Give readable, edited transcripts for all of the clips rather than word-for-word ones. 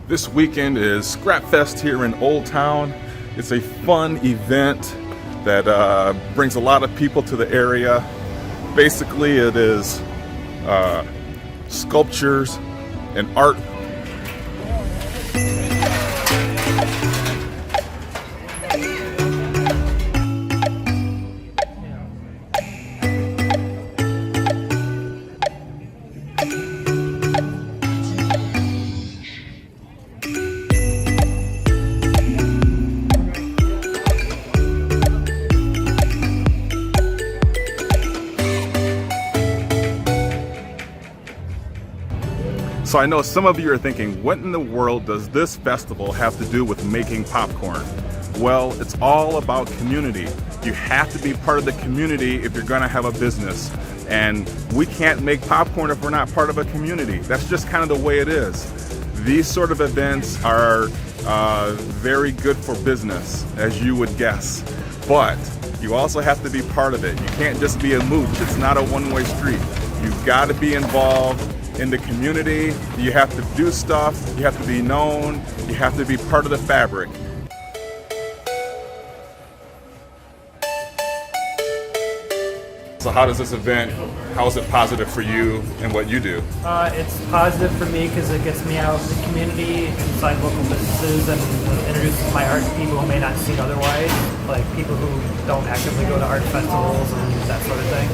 This weekend is Scrap Fest here in Old Town. It's a fun event that brings a lot of people to the area. Basically, it is sculptures and art. So I know some of you are thinking, what in the world does this festival have to do with making popcorn? Well, it's all about community. You have to be part of the community if you're gonna have a business. And we can't make popcorn if we're not part of a community. That's just kind of the way it is. These sort of events are very good for business, as you would guess. But you also have to be part of it. You can't just be a mooch. It's not a one-way street. You've got to be involved in the community. You have to do stuff, you have to be known, you have to be part of the fabric. So how does this event, how is it positive for you and what you do? It's positive for me because it gets me out in the community, inside local businesses, and introduces my art to people who may not see it otherwise, like people who don't actively go to art festivals and that sort of thing.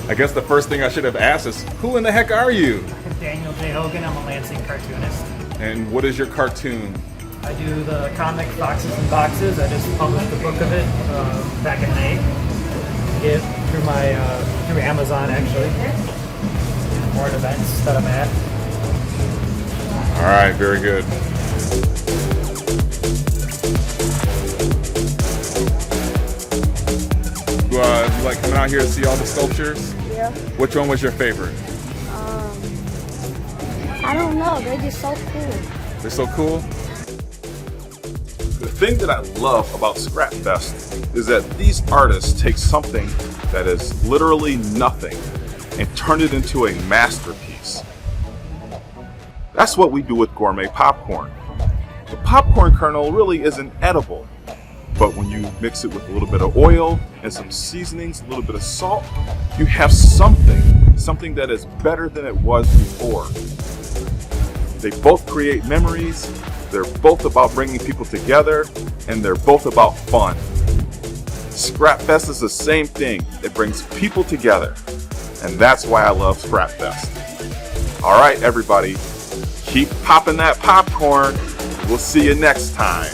I guess the first thing I should have asked is, who in the heck are you? Daniel J. Hogan, I'm a Lansing cartoonist. And what is your cartoon? I do the comic Foxes and Boxes. I just published a book of it back in May. Get through my through Amazon actually. More events that I'm at. All right, very good. You like coming out here to see all the sculptures? Yeah. Which one was your favorite? I don't know. They're just so cool. They're so cool? The thing that I love about Scrap Fest is that these artists take something that is literally nothing and turn it into a masterpiece. That's what we do with Gourmet Popcorn. The popcorn kernel really isn't edible, but when you mix it with a little bit of oil and some seasonings, a little bit of salt, you have something that is better than it was before. They both create memories, they're both about bringing people together, and they're both about fun. Scrap Fest is the same thing. It brings people together, and that's why I love Scrap Fest. All right, everybody, keep popping that popcorn. We'll see you next time.